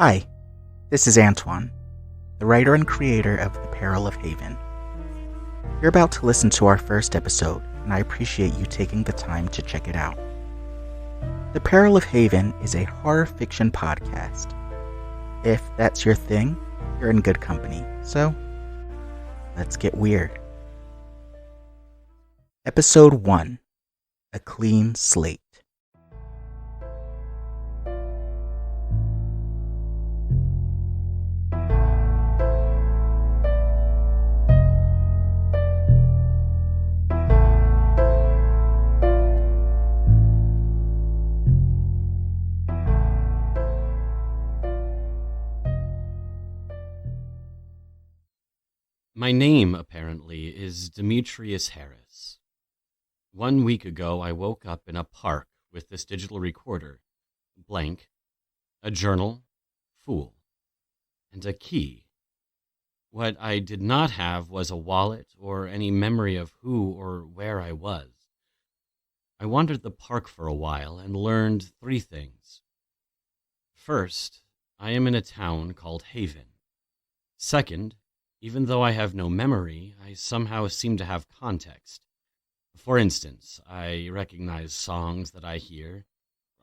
Hi, this is Antoine, the writer and creator of The Peril of Haven. You're about to listen to our first episode, and I appreciate you taking the time to check it out. The Peril of Haven is a horror fiction podcast. If that's your thing, you're in good company, so let's get weird. Episode 1: A Clean Slate. My name, apparently, is Demetrius Harris. 1 week ago, I woke up in a park with this digital recorder, blank, a journal, fool, and a key. What I did not have was a wallet or any memory of who or where I was. I wandered the park for a while and learned 3 things. First, I am in a town called Haven. Second, even though I have no memory, I somehow seem to have context. For instance, I recognize songs that I hear.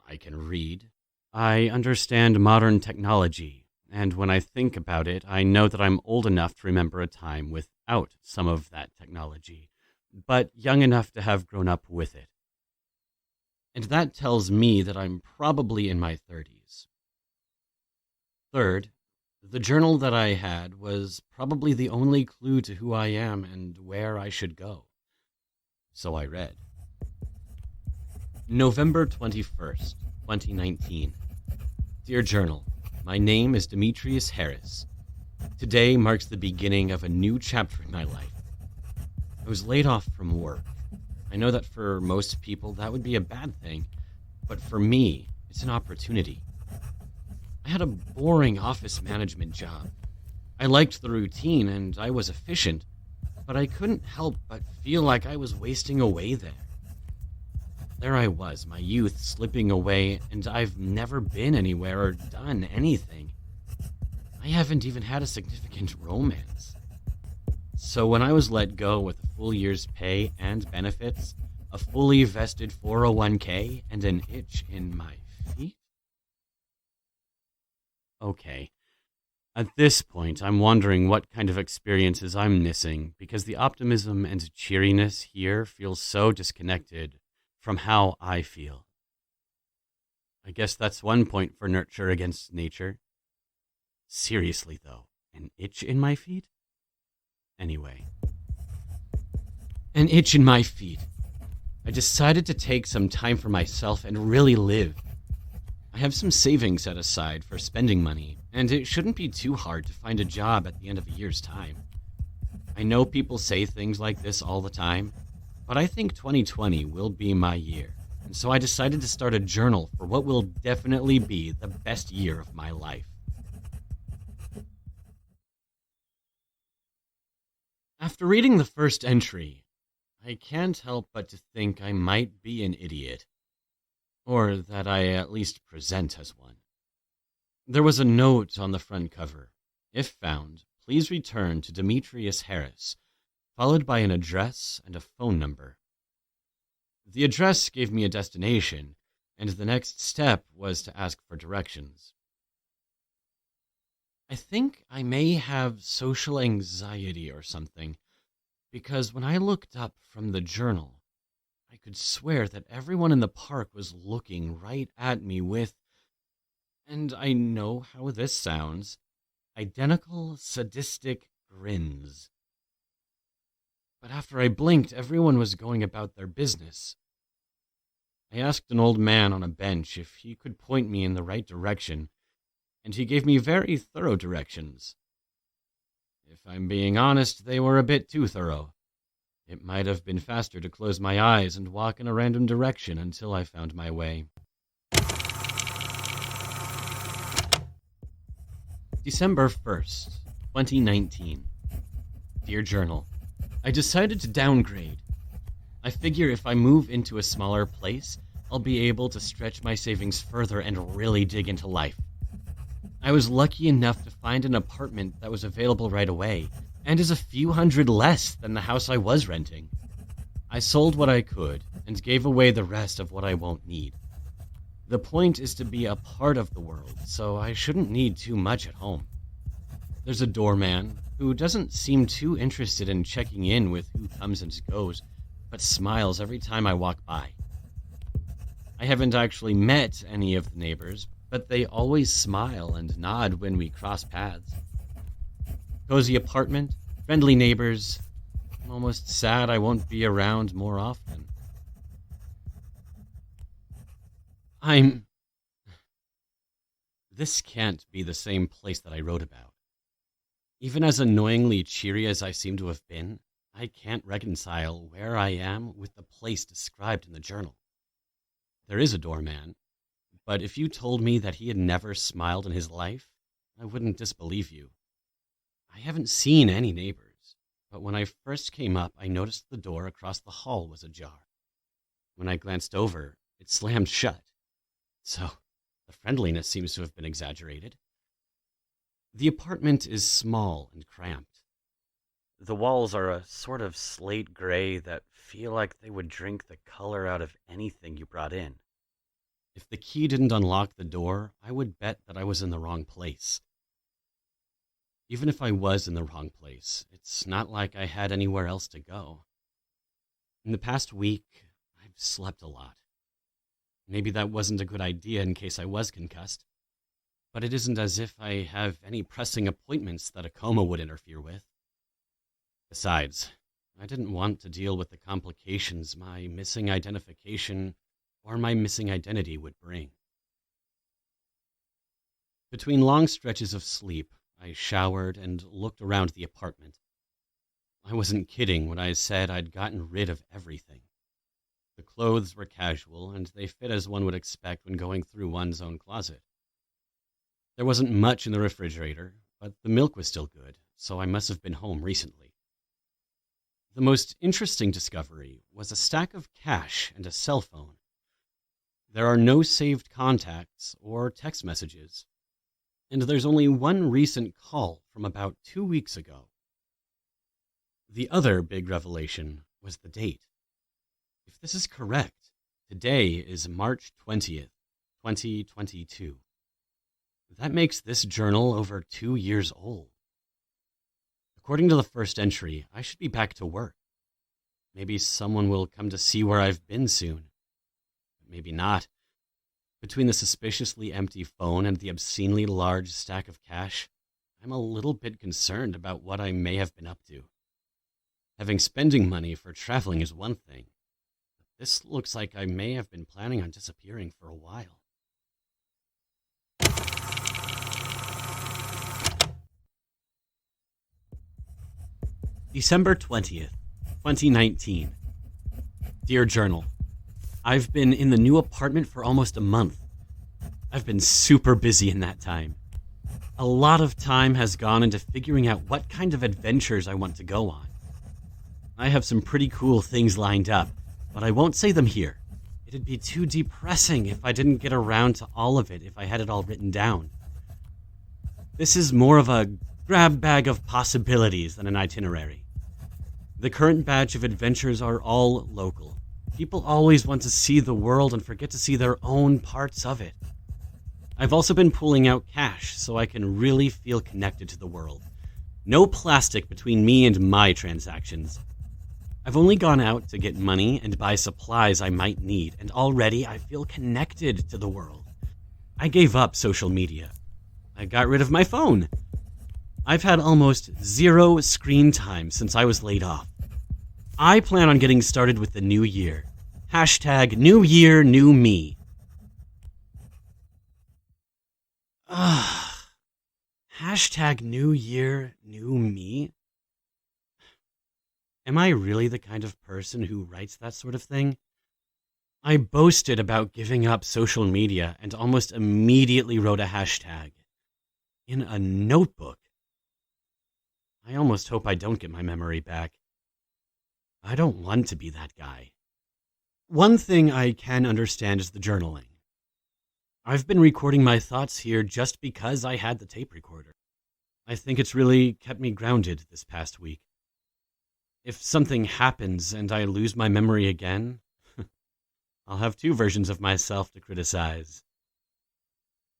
I can read. I understand modern technology, and when I think about it, I know that I'm old enough to remember a time without some of that technology, but young enough to have grown up with it. And that tells me that I'm probably in my 30s. Third, the journal that I had was probably the only clue to who I am and where I should go. So I read. November 21st, 2019. Dear Journal, my name is Demetrius Harris. Today marks the beginning of a new chapter in my life. I was laid off from work. I know that for most people that would be a bad thing, but for me, it's an opportunity. I had a boring office management job. I liked the routine and I was efficient, but I couldn't help but feel like I was wasting away there. There I was, my youth slipping away, and I've never been anywhere or done anything. I haven't even had a significant romance. So when I was let go with a full year's pay and benefits, a fully vested 401k, and an itch in my feet? Okay. At this point, I'm wondering what kind of experiences I'm missing, because the optimism and cheeriness here feels so disconnected from how I feel. I guess that's one point for nurture against nature. Seriously, though, an itch in my feet? Anyway. An itch in my feet. I decided to take some time for myself and really live. I have some savings set aside for spending money, and it shouldn't be too hard to find a job at the end of a year's time. I know people say things like this all the time, but I think 2020 will be my year, and so I decided to start a journal for what will definitely be the best year of my life. After reading the first entry, I can't help but to think I might be an idiot. Or that I at least present as one. There was a note on the front cover. If found, please return to Demetrius Harris, followed by an address and a phone number. The address gave me a destination, and the next step was to ask for directions. I think I may have social anxiety or something, because when I looked up from the journal, I could swear that everyone in the park was looking right at me with, and I know how this sounds, identical sadistic grins. But after I blinked, everyone was going about their business. I asked an old man on a bench if he could point me in the right direction, and he gave me very thorough directions. If I'm being honest, they were a bit too thorough. It might have been faster to close my eyes and walk in a random direction until I found my way. December 1st, 2019. Dear Journal, I decided to downgrade. I figure if I move into a smaller place, I'll be able to stretch my savings further and really dig into life. I was lucky enough to find an apartment that was available right away, and is a few hundred less than the house I was renting. I sold what I could, and gave away the rest of what I won't need. The point is to be a part of the world, so I shouldn't need too much at home. There's a doorman, who doesn't seem too interested in checking in with who comes and goes, but smiles every time I walk by. I haven't actually met any of the neighbors, but they always smile and nod when we cross paths. Cozy apartment, friendly neighbors. I'm almost sad I won't be around more often. This can't be the same place that I wrote about. Even as annoyingly cheery as I seem to have been, I can't reconcile where I am with the place described in the journal. There is a doorman, but if you told me that he had never smiled in his life, I wouldn't disbelieve you. I haven't seen any neighbors, but when I first came up, I noticed the door across the hall was ajar. When I glanced over, it slammed shut. So, the friendliness seems to have been exaggerated. The apartment is small and cramped. The walls are a sort of slate gray that feel like they would drink the color out of anything you brought in. If the key didn't unlock the door, I would bet that I was in the wrong place. Even if I was in the wrong place, it's not like I had anywhere else to go. In the past week, I've slept a lot. Maybe that wasn't a good idea in case I was concussed, but it isn't as if I have any pressing appointments that a coma would interfere with. Besides, I didn't want to deal with the complications my missing identification or my missing identity would bring. Between long stretches of sleep, I showered and looked around the apartment. I wasn't kidding when I said I'd gotten rid of everything. The clothes were casual, and they fit as one would expect when going through one's own closet. There wasn't much in the refrigerator, but the milk was still good, so I must have been home recently. The most interesting discovery was a stack of cash and a cell phone. There are no saved contacts or text messages, and there's only one recent call from about 2 weeks ago. The other big revelation was the date. If this is correct, today is March 20th, 2022. That makes this journal over 2 years old. According to the first entry, I should be back to work. Maybe someone will come to see where I've been soon. But maybe not. Between the suspiciously empty phone and the obscenely large stack of cash, I'm a little bit concerned about what I may have been up to. Having spending money for traveling is one thing, but this looks like I may have been planning on disappearing for a while. December 20th, 2019. Dear Journal, I've been in the new apartment for almost a month. I've been super busy in that time. A lot of time has gone into figuring out what kind of adventures I want to go on. I have some pretty cool things lined up, but I won't say them here. It'd be too depressing if I didn't get around to all of it if I had it all written down. This is more of a grab bag of possibilities than an itinerary. The current batch of adventures are all local. People always want to see the world and forget to see their own parts of it. I've also been pulling out cash so I can really feel connected to the world. No plastic between me and my transactions. I've only gone out to get money and buy supplies I might need, and already I feel connected to the world. I gave up social media. I got rid of my phone. I've had almost 0 screen time since I was laid off. I plan on getting started with the new year. Hashtag New Year, New Me. Hashtag New Year, New Me? Am I really the kind of person who writes that sort of thing? I boasted about giving up social media and almost immediately wrote a hashtag. In a notebook. I almost hope I don't get my memory back. I don't want to be that guy. One thing I can understand is the journaling. I've been recording my thoughts here just because I had the tape recorder. I think it's really kept me grounded this past week. If something happens and I lose my memory again, I'll have two versions of myself to criticize.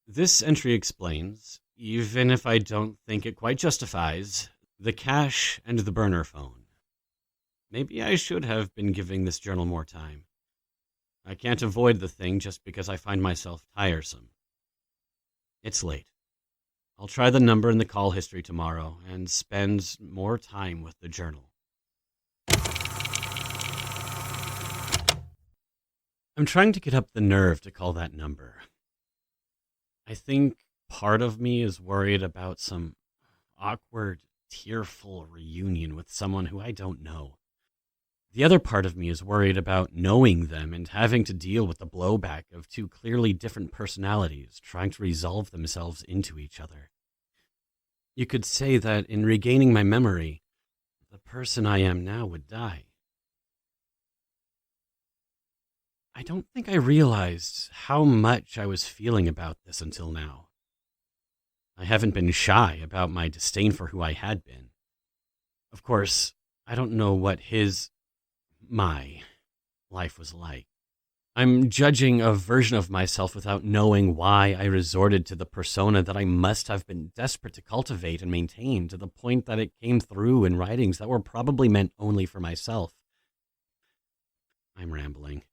This entry explains, even if I don't think it quite justifies, the cache and the burner phone. Maybe I should have been giving this journal more time. I can't avoid the thing just because I find myself tiresome. It's late. I'll try the number in the call history tomorrow and spend more time with the journal. I'm trying to get up the nerve to call that number. I think part of me is worried about some awkward, tearful reunion with someone who I don't know. The other part of me is worried about knowing them and having to deal with the blowback of two clearly different personalities trying to resolve themselves into each other. You could say that in regaining my memory, the person I am now would die. I don't think I realized how much I was feeling about this until now. I haven't been shy about my disdain for who I had been. Of course, I don't know what my life was like. I'm judging a version of myself without knowing why I resorted to the persona that I must have been desperate to cultivate and maintain to the point that it came through in writings that were probably meant only for myself. I'm rambling.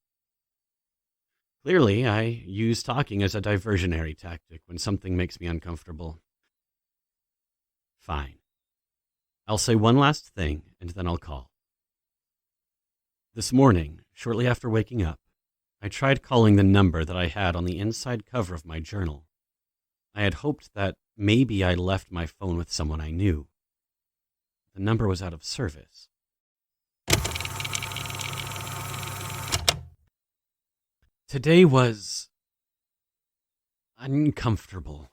Clearly, I use talking as a diversionary tactic when something makes me uncomfortable. Fine. I'll say one last thing, and then I'll call. This morning, shortly after waking up, I tried calling the number that I had on the inside cover of my journal. I had hoped that maybe I left my phone with someone I knew. The number was out of service. Today was uncomfortable.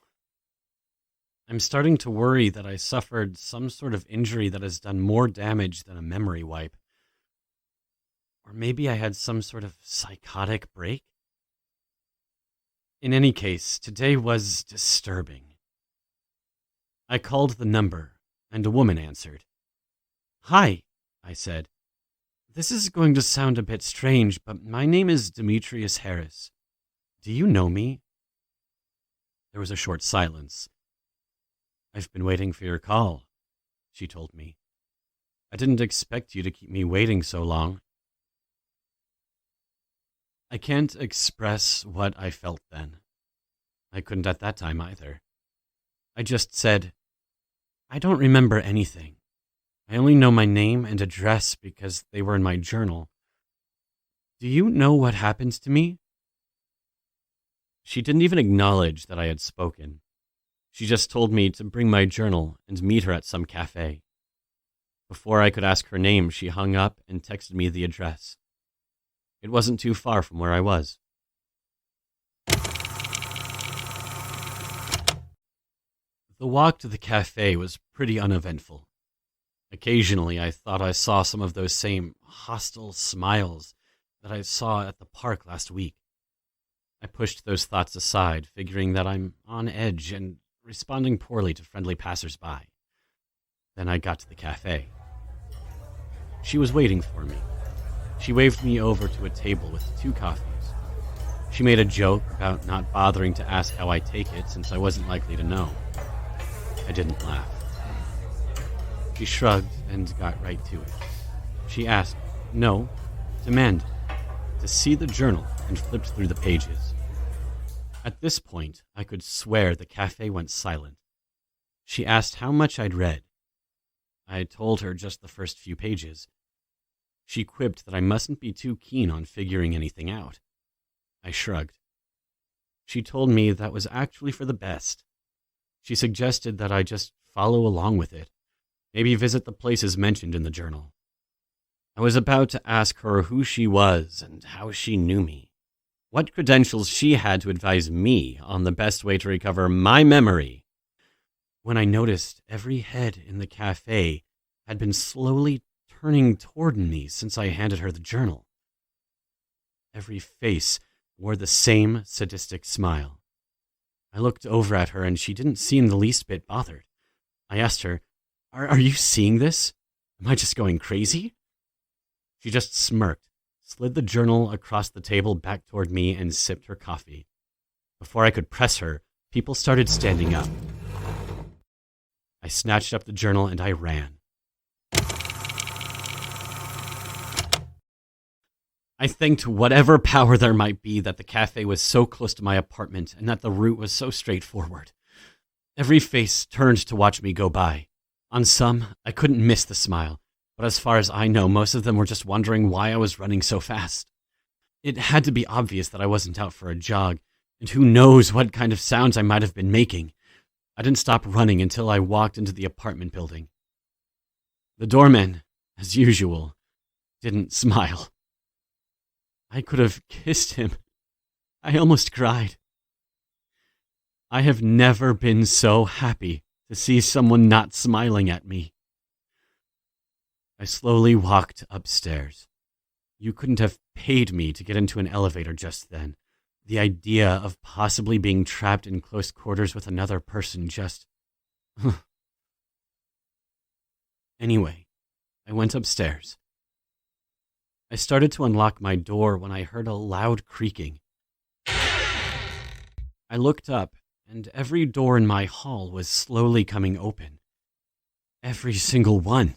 I'm starting to worry that I suffered some sort of injury that has done more damage than a memory wipe. Or maybe I had some sort of psychotic break. In any case, today was disturbing. I called the number, and a woman answered. "Hi," I said. "This is going to sound a bit strange, but my name is Demetrius Harris. Do you know me?" There was a short silence. "I've been waiting for your call," she told me. "I didn't expect you to keep me waiting so long." I can't express what I felt then. I couldn't at that time either. I just said, "I don't remember anything. I only know my name and address because they were in my journal. Do you know what happened to me?" She didn't even acknowledge that I had spoken. She just told me to bring my journal and meet her at some cafe. Before I could ask her name, she hung up and texted me the address. It wasn't too far from where I was. The walk to the cafe was pretty uneventful. Occasionally, I thought I saw some of those same hostile smiles that I saw at the park last week. I pushed those thoughts aside, figuring that I'm on edge and responding poorly to friendly passersby. Then I got to the cafe. She was waiting for me. She waved me over to a table with 2 coffees. She made a joke about not bothering to ask how I take it since I wasn't likely to know. I didn't laugh. She shrugged and got right to it. She asked, no, demanded, to see the journal and flipped through the pages. At this point, I could swear the cafe went silent. She asked how much I'd read. I had told her just the first few pages. She quipped that I mustn't be too keen on figuring anything out. I shrugged. She told me that was actually for the best. She suggested that I just follow along with it, maybe visit the places mentioned in the journal. I was about to ask her who she was and how she knew me, what credentials she had to advise me on the best way to recover my memory, when I noticed every head in the cafe had been slowly turning toward me since I handed her the journal. Every face wore the same sadistic smile. I looked over at her and she didn't seem the least bit bothered. I asked her, Are you seeing this? Am I just going crazy? She just smirked, slid the journal across the table back toward me, and sipped her coffee. Before I could press her, people started standing up. I snatched up the journal and I ran. I thanked whatever power there might be that the cafe was so close to my apartment and that the route was so straightforward. Every face turned to watch me go by. On some, I couldn't miss the smile, but as far as I know, most of them were just wondering why I was running so fast. It had to be obvious that I wasn't out for a jog, and who knows what kind of sounds I might have been making. I didn't stop running until I walked into the apartment building. The doorman, as usual, didn't smile. I could have kissed him. I almost cried. I have never been so happy to see someone not smiling at me. I slowly walked upstairs. You couldn't have paid me to get into an elevator just then. The idea of possibly being trapped in close quarters with another person just... Anyway, I went upstairs. I started to unlock my door when I heard a loud creaking. I looked up, and every door in my hall was slowly coming open. Every single one.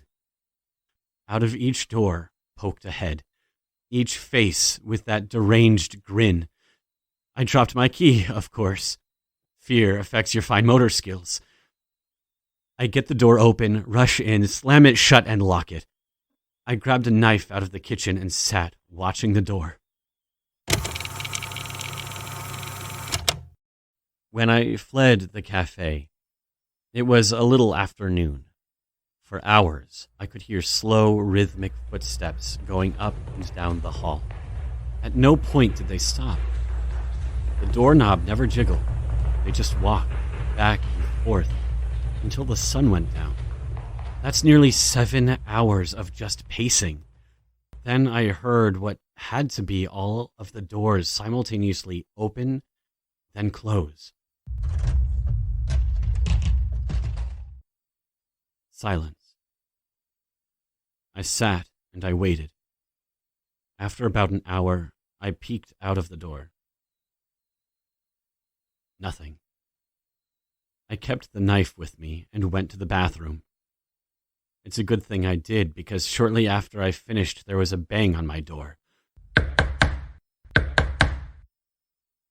Out of each door poked a head, each face with that deranged grin. I dropped my key, of course. Fear affects your fine motor skills. I get the door open, rush in, slam it shut, and lock it. I grabbed a knife out of the kitchen and sat, watching the door. When I fled the cafe, it was a little after noon. For hours, I could hear slow, rhythmic footsteps going up and down the hall. At no point did they stop. The doorknob never jiggled. They just walked back and forth until the sun went down. That's nearly 7 hours of just pacing. Then I heard what had to be all of the doors simultaneously open, then close. Silence. I sat and I waited. After about an hour, I peeked out of the door. Nothing. I kept the knife with me and went to the bathroom. It's a good thing I did, because shortly after I finished, there was a bang on my door.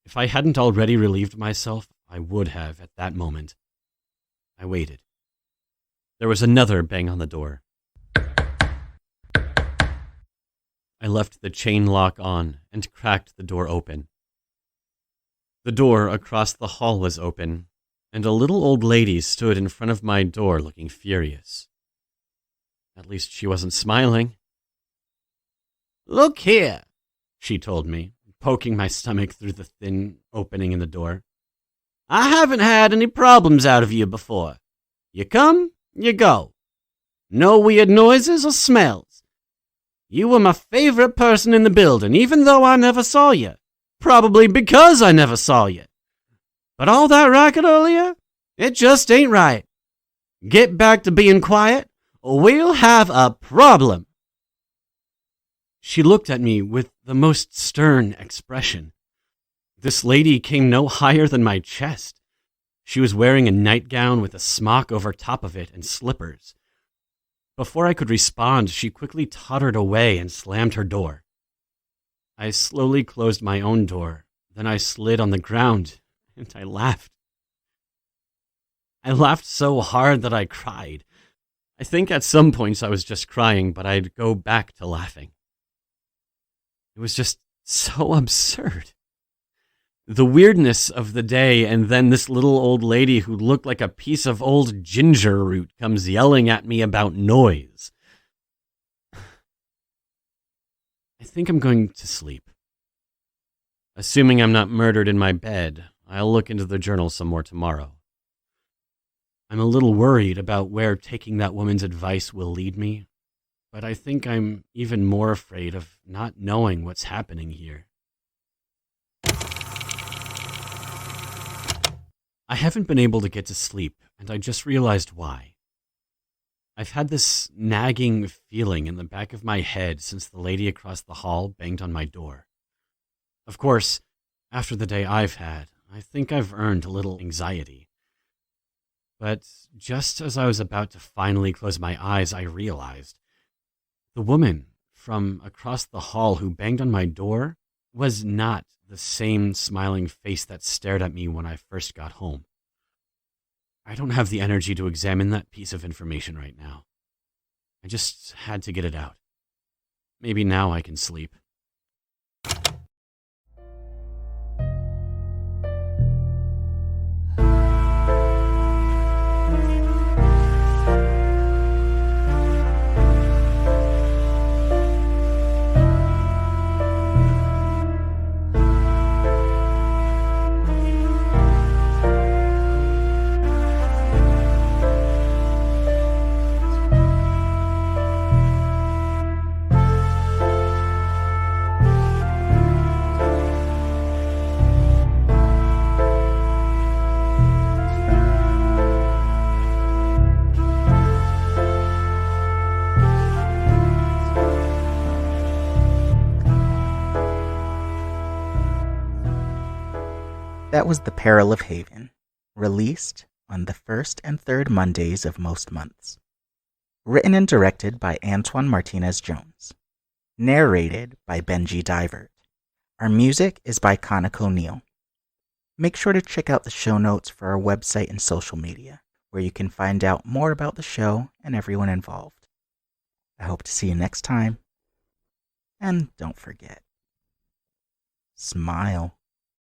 If I hadn't already relieved myself, I would have at that moment. I waited. There was another bang on the door. I left the chain lock on and cracked the door open. The door across the hall was open, and a little old lady stood in front of my door looking furious. At least she wasn't smiling. "Look here," she told me, poking my stomach through the thin opening in the door. "I haven't had any problems out of you before. You come, you go. No weird noises or smells. You were my favorite person in the building, even though I never saw you. Probably because I never saw you. But all that racket earlier, it just ain't right. Get back to being quiet, or we'll have a problem." She looked at me with the most stern expression. This lady came no higher than my chest. She was wearing a nightgown with a smock over top of it and slippers. Before I could respond, she quickly tottered away and slammed her door. I slowly closed my own door. Then I slid on the ground, and I laughed. I laughed so hard that I cried. I think at some points I was just crying, but I'd go back to laughing. It was just so absurd. The weirdness of the day, and then this little old lady who looked like a piece of old ginger root comes yelling at me about noise. I think I'm going to sleep. Assuming I'm not murdered in my bed, I'll look into the journal some more tomorrow. I'm a little worried about where taking that woman's advice will lead me, but I think I'm even more afraid of not knowing what's happening here. I haven't been able to get to sleep, and I just realized why. I've had this nagging feeling in the back of my head since the lady across the hall banged on my door. Of course, after the day I've had, I think I've earned a little anxiety. But just as I was about to finally close my eyes, I realized the woman from across the hall who banged on my door was not the same smiling face that stared at me when I first got home. I don't have the energy to examine that piece of information right now. I just had to get it out. Maybe now I can sleep. That was The Peril of Haven, released on the first and third Mondays of most months. Written and directed by Antoine Martinez-Jones. Narrated by Benji Divert. Our music is by Conic O'Neill. Make sure to check out the show notes for our website and social media, where you can find out more about the show and everyone involved. I hope to see you next time. And don't forget, smile.